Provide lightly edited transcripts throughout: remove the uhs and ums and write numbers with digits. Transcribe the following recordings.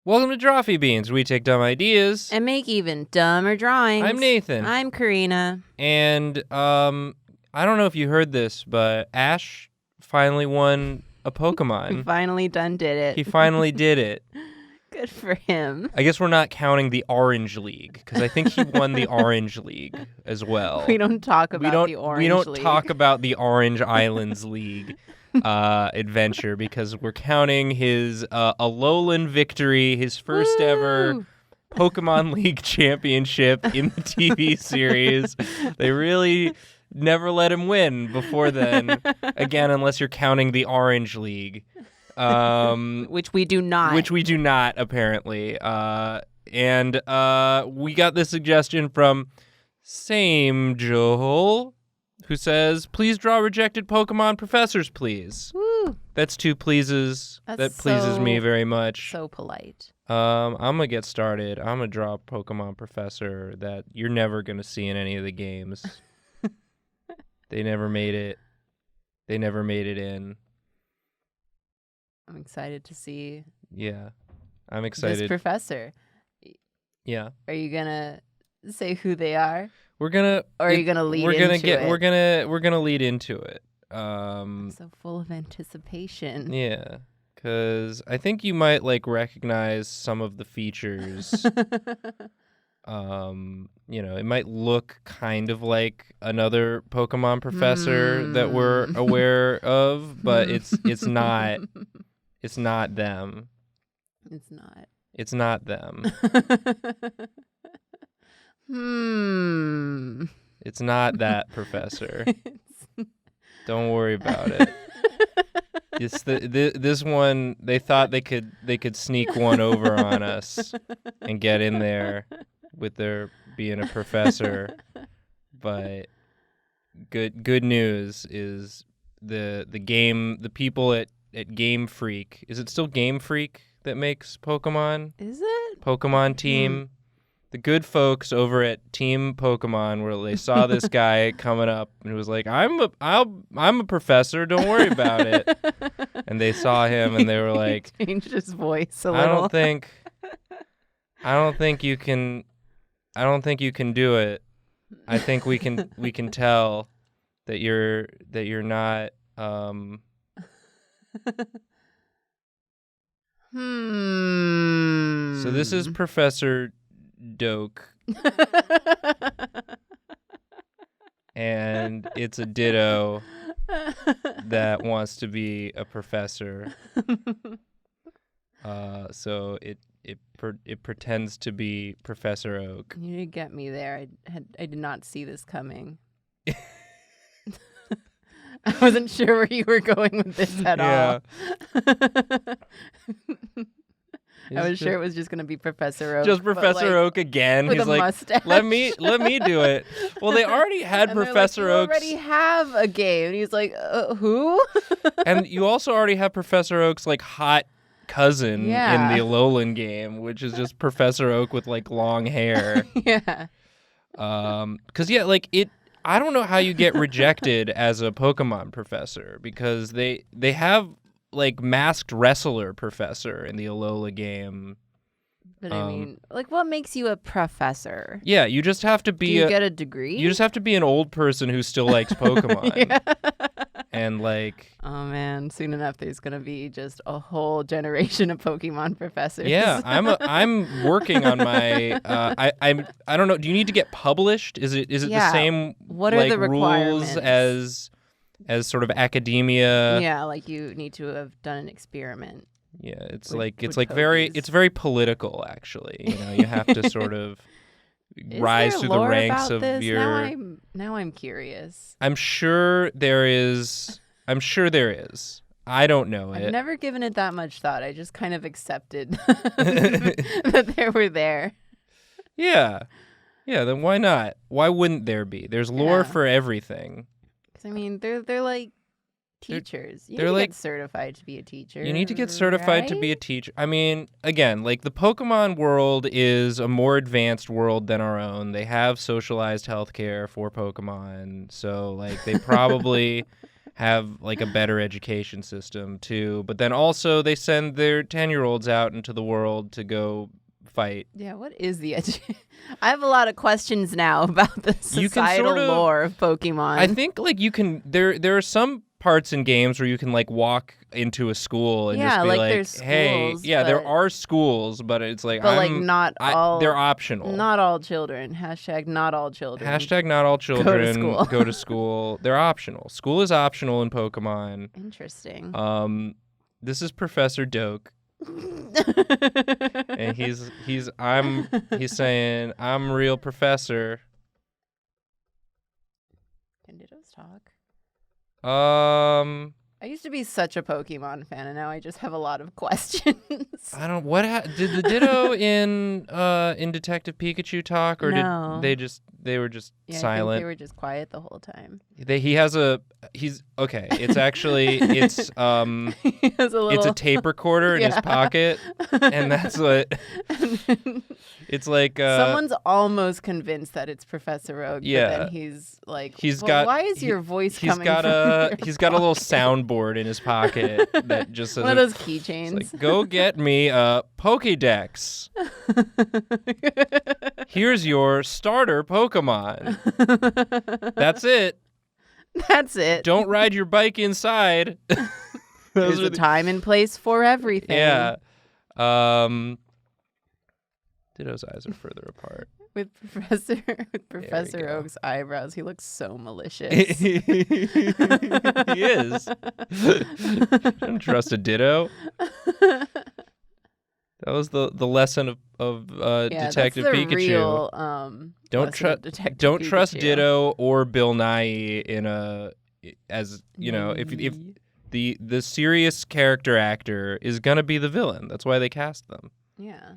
Welcome to Drawfee Beans, where we take dumb ideas and make even dumber drawings. I'm Nathan. I'm Karina. And I don't know if you heard this, but Ash finally won a Pokemon. He finally did it. He finally did it. Good for him. I guess we're not counting the Orange League, because I think he won the Orange League as well. We don't talk about the Orange League. We don't talk about the Orange Islands League adventure, because we're counting his Alolan victory, his first ever Pokemon League championship in the TV series. They really never let him win before then, again, unless you're counting the Orange League. Which we do not. Which we do not, apparently. And we got this suggestion from Same Joel, who says, please draw rejected Pokemon professors, please. Woo. That's two pleases. That pleases me very much. So polite. I'm going to get started. I'm going to draw a Pokemon professor that you're never going to see in any of the games. They never made it. They never made it in. I'm excited to see. Yeah, I'm excited. This professor. Yeah. Are you gonna say who they are? We're gonna. Or are you gonna lead into it? We're gonna lead into it. I'm so full of anticipation. Yeah, because I think you might recognize some of the features. It might look kind of like another Pokemon professor that we're aware of, but it's not. It's not them. It's not. It's not them. It's not that professor. Don't worry about it. It's this one. They thought they could sneak one over on us and get in there with their being a professor. But good news is the people at Game Freak. Is it still Game Freak that makes Pokemon? Is it? Pokemon Team. The good folks over at Team Pokemon, where they saw this guy coming up and was like, I'm a professor, don't worry about it. And they saw him and they were like, he changed his voice a little. I don't think you can do it. I think we can tell that you're not So this is Professor Doke. And it's a Ditto that wants to be a professor. So it pretends to be Professor Oak. You did get me there. I did not see this coming. I wasn't sure where you were going with this at all. I was sure it was just going to be Professor Oak. Just Professor Oak again. With He's a like, mustache. let me do it. Well, they already had Professor Oak. You already have a game. And he's like, who? And you also already have Professor Oak's hot cousin in the Alolan game, which is just Professor Oak with long hair. Yeah. Because I don't know how you get rejected as a Pokemon professor, because they have masked wrestler professor in the Alola game. But I mean, what makes you a professor? Yeah, you just have to be. Do you get a degree? You just have to be an old person who still likes Pokemon. Yeah. And oh man, soon enough there's gonna be just a whole generation of Pokemon professors. Yeah, I'm working on my. I don't know. Do you need to get published? Is it the same? What are the rules as sort of academia? Yeah, you need to have done an experiment. Yeah, it's very political, actually. You have to sort of rise through the ranks of your. Now I'm curious. I'm sure there is. I don't know it. I've never given it that much thought. I just kind of accepted that they were there. Yeah. Yeah, then why not? Why wouldn't there be? There's lore for everything. Because, I mean, they're like teachers. You need to get certified to be a teacher. You need to get certified to be a teacher. I mean, again, the Pokemon world is a more advanced world than our own. They have socialized healthcare for Pokemon. So, they probably have like a better education system too. But then also they send their 10-year-olds out into the world to go fight. Yeah, what is the I have a lot of questions now about the societal lore of Pokemon. I think like you can there are some parts in games where you can like walk into a school and just be like, there's hey, schools, there are schools, but it's like not all they're optional. Not all children. Hashtag not all children. Hashtag not all children go to school. They're optional. School is optional in Pokemon. Interesting. This is Professor Doke. And he's saying, I'm a real professor. Can Dittos talk? I I used to be such a Pokemon fan, and now I just have a lot of questions. I don't. Did the Ditto in Detective Pikachu talk, or no. did they were just silent? I think they were just quiet the whole time. He's okay. It's actually he has it's a tape recorder in his pocket, and that's what. It's like someone's almost convinced that it's Professor Oak. Yeah, but then he's like, why is your voice coming? He's got a little soundboard in his pocket that just says one of those keychains. Like, go get me a Pokédex. Here's your starter Pokemon. That's it. That's it. Don't ride your bike inside. There's a time and place for everything. Yeah. Ditto's eyes are further apart. With Professor Oak's eyebrows, he looks so malicious. He is. Don't trust a Ditto. That was the lesson of Detective that's the Pikachu. Real, don't trust Ditto or Bill Nye if the serious character actor is gonna be the villain. That's why they cast them. Yeah.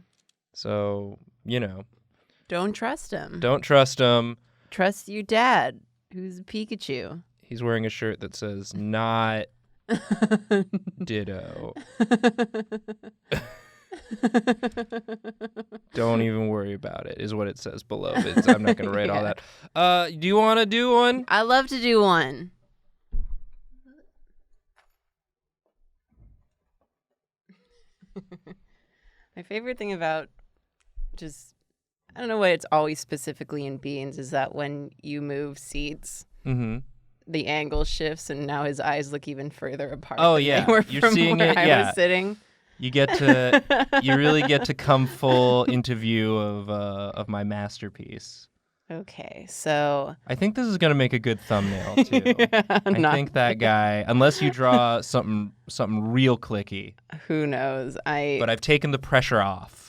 So, don't trust him. Don't trust him. Trust your dad, who's Pikachu. He's wearing a shirt that says not Ditto. Don't even worry about it, is what it says below. I'm not going to write all that. Do you want to do one? I love to do one. My favorite thing about I don't know why it's always specifically in Beans, is that when you move seats, the angle shifts and now his eyes look even further apart. Oh, yeah. You're seeing it, I was sitting. You really get to come full into view of my masterpiece. Okay, so I think this is gonna make a good thumbnail too. I think that guy, unless you draw something real clicky. Who knows? But I've taken the pressure off.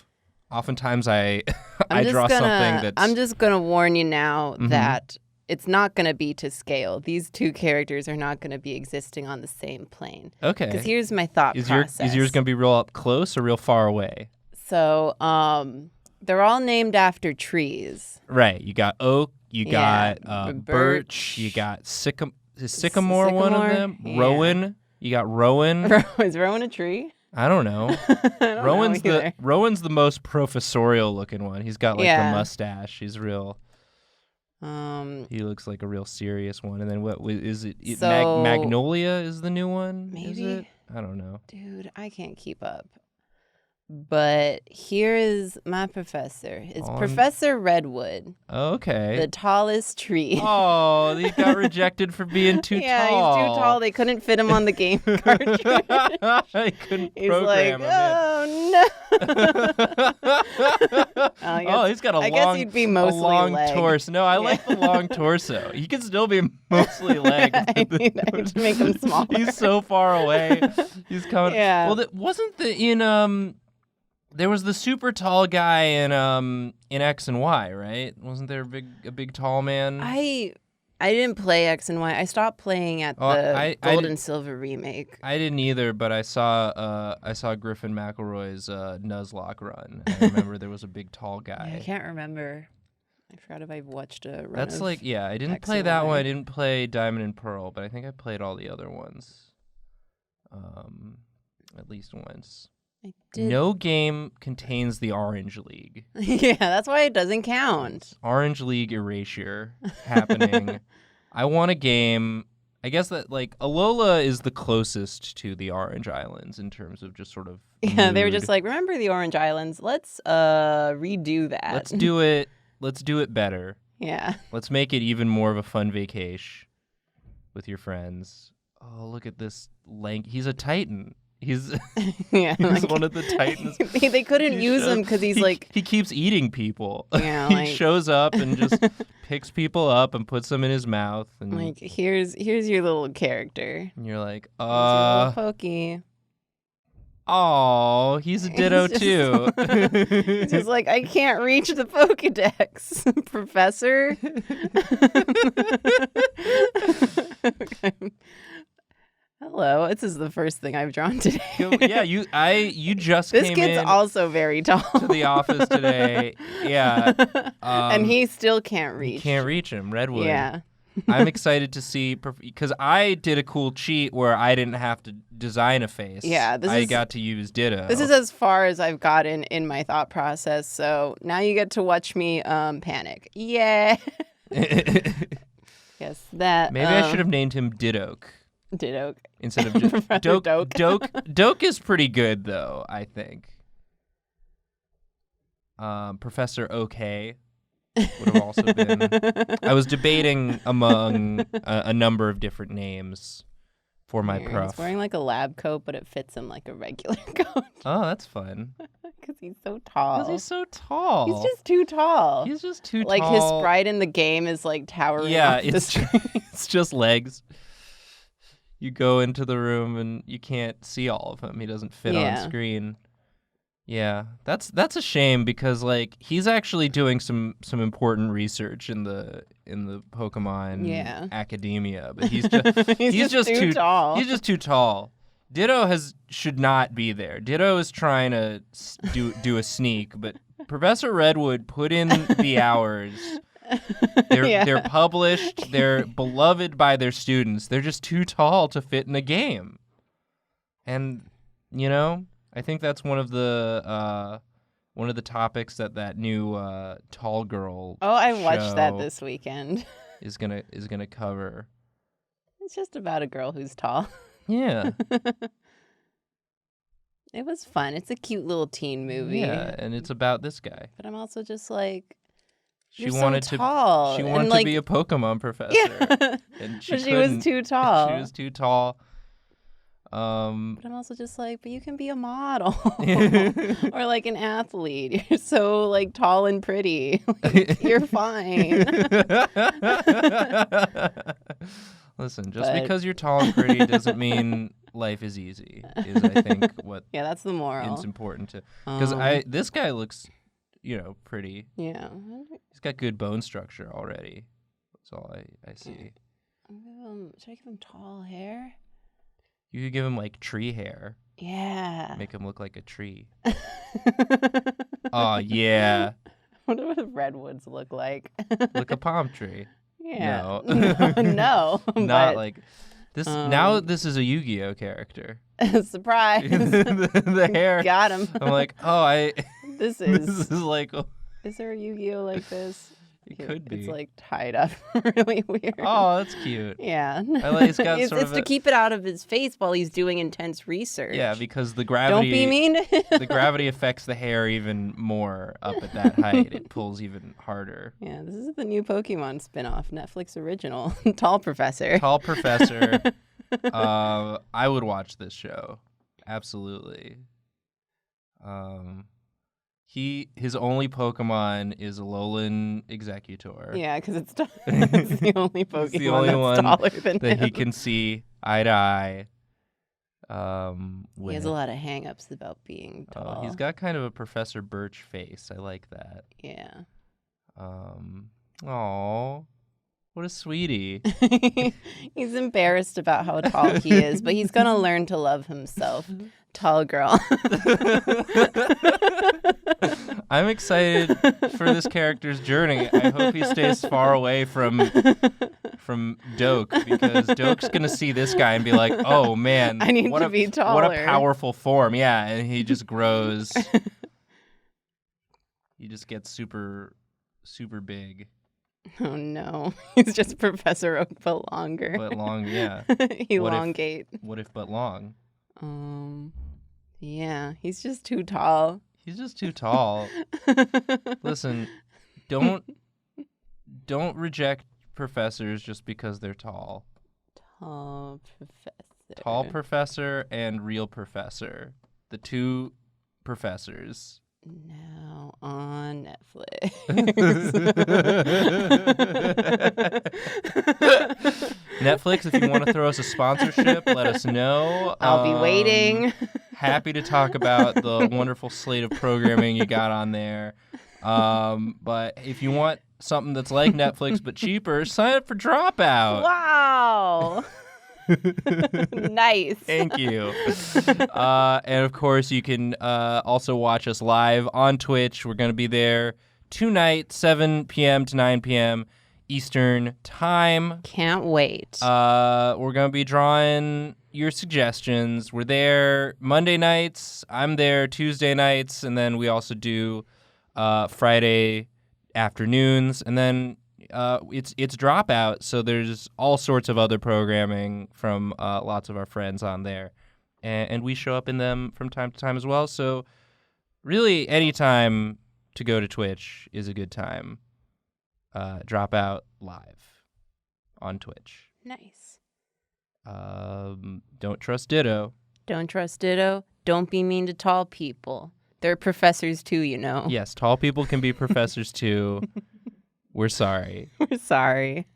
Oftentimes I draw something that's. I'm just gonna warn you now that it's not gonna be to scale. These two characters are not gonna be existing on the same plane. Okay. Because here's my thought process. Is yours gonna be real up close or real far away? So, they're all named after trees. Right. You got oak. You got birch. You got sycamore. Is sycamore one of them? Yeah. Rowan. You got Rowan. Is Rowan a tree? I don't know. Rowan's the most professorial looking one. He's got like the mustache. He's real. He looks like a real serious one. And then what is it? Magnolia is the new one. Maybe. Is it? I don't know. Dude, I can't keep up. But here is my professor. It's Professor Redwood. Okay. The tallest tree. Oh, he got rejected for being too tall. Yeah, he's too tall. They couldn't fit him on the game cartridge. They couldn't program him. Oh, no. He's got I guess he'd be mostly long leg. torso. No, I like the long torso. He can still be mostly leg. I need to make him smaller. He's so far away. He's coming. Yeah. Well, there was the super tall guy in X and Y, right? Wasn't there a big tall man? I didn't play X and Y. I stopped playing at the Gold and Silver remake. I didn't either, but I saw Griffin McElroy's Nuzlocke run. I remember there was a big tall guy. Yeah, I can't remember. I forgot if I watched a run. That's I didn't X play and that Y. one. I didn't play Diamond and Pearl, but I think I played all the other ones. At least once. I did. No game contains the Orange League. Yeah, that's why it doesn't count. Orange League erasure happening. I want a game. I guess that like Alola is the closest to the Orange Islands in terms of just sort of Yeah, they were mood. just like, remember the Orange Islands? Let's redo that. Let's do it. Let's do it better. Yeah. Let's make it even more of a fun vacation with your friends. Oh, look at this he's a Titan. He's Yeah, he's one of the Titans. they couldn't use him because he's like he keeps eating people. Yeah, he like shows up and just picks people up and puts them in his mouth. And like here's your little character. and you're like, Here's your little Pokey. oh, he's a Ditto too. He's just like, I can't reach the Pokedex, Professor. Hello, this is the first thing I've drawn today. Yeah, you just This came kid's in also very tall to the office today. Yeah, and he still can't reach. You can't reach him, Redwood. Yeah. I'm excited to see because I did a cool cheat where I didn't have to design a face. Yeah, I got to use Ditto. This is as far as I've gotten in my thought process. So now you get to watch me panic. Yeah. Yes, that. Maybe I should have named him Didoke. Didoke. Instead of just Doke. Doke is pretty good though, I think. Professor OK would have also been. I was debating among a number of different names for my prof. He's wearing like a lab coat, but it fits him like a regular coat. Oh, that's fun. Because he's so tall. Because he's so tall. He's just too tall. He's just too like tall. His sprite in the game is like towering. Yeah, off the screen. it's just legs. You go into the room and you can't see all of him. He doesn't fit on screen. Yeah, that's a shame because like he's actually doing some important research in the Pokemon academia, but he's just too tall. He's just too tall. Ditto should not be there. Ditto is trying to do a sneak, but Professor Redwood put in the hours. They're published. They're beloved by their students. They're just too tall to fit in a game. And I think that's one of the topics that new Tall Girl. Oh, I watched that this weekend. is gonna cover. It's just about a girl who's tall. Yeah. It was fun. It's a cute little teen movie. Yeah, and it's about this guy. But I'm also just like, She wanted to be a Pokemon professor. Yeah. And she was too tall. She was too tall. But I'm also just like, but you can be a model or like an athlete. You're so like tall and pretty. Like, you're fine. Listen, just because you're tall and pretty doesn't mean life is easy. Is I think what that's the moral. It's important to because this guy looks, pretty. Yeah. He's got good bone structure already. That's all I see. Should I give him tall hair? You could give him like tree hair. Yeah. Make him look like a tree. Oh yeah. What do the redwoods look like? Like a palm tree. Yeah. No. No. Not like this. Now this is a Yu-Gi-Oh character. Surprise. the hair. Got him. I'm like, This is This is like. Is there a Yu-Gi-Oh like this? It could be. It's like tied up really weird. Oh, that's cute. Yeah. It's got it's to keep it out of his face while he's doing intense research. Yeah, because the gravity. Don't be mean. The gravity affects the hair even more up at that height. It pulls even harder. Yeah, this is the new Pokemon spinoff, Netflix original. Tall Professor. Tall Professor. I would watch this show. Absolutely. His only Pokemon is Alolan Executor. Yeah, because it's the only Pokemon it's the only one taller than that him. he can see eye to eye. He has a lot of hang-ups about being tall. He's got kind of a Professor Birch face. I like that. Yeah. Aw, what a sweetie. He's embarrassed about how tall he is, but he's gonna learn to love himself. Tall girl. I'm excited for this character's journey. I hope he stays far away from Doke, because Doke's gonna see this guy and be like, "Oh man, I need to be taller. What a powerful form!" Yeah, and he just grows. He just gets super, super big. Oh no, he's just Professor Oak but longer. But long, yeah. Elongate. What if but long? Yeah, he's just too tall. He's just too tall. Listen, don't reject professors just because they're tall. Tall professor. Tall professor and real professor. The two professors. Now on Netflix. Netflix, if you want to throw us a sponsorship, let us know. I'll be waiting. Happy to talk about the wonderful slate of programming you got on there. But if you want something that's like Netflix but cheaper, sign up for Dropout. Wow. Nice. Thank you. And of course, you can also watch us live on Twitch. We're going to be there tonight, 7 p.m. to 9 p.m. Eastern Time. Can't wait. We're going to be drawing your suggestions. We're there Monday nights. I'm there Tuesday nights. And then we also do Friday afternoons. And then it's Dropout, so there's all sorts of other programming from lots of our friends on there, and we show up in them from time to time as well. So really, any time to go to Twitch is a good time. Dropout live on Twitch. Nice. Don't trust Ditto. Don't trust Ditto. Don't be mean to tall people. They're professors too, you know. Yes, tall people can be professors too. We're sorry. We're sorry.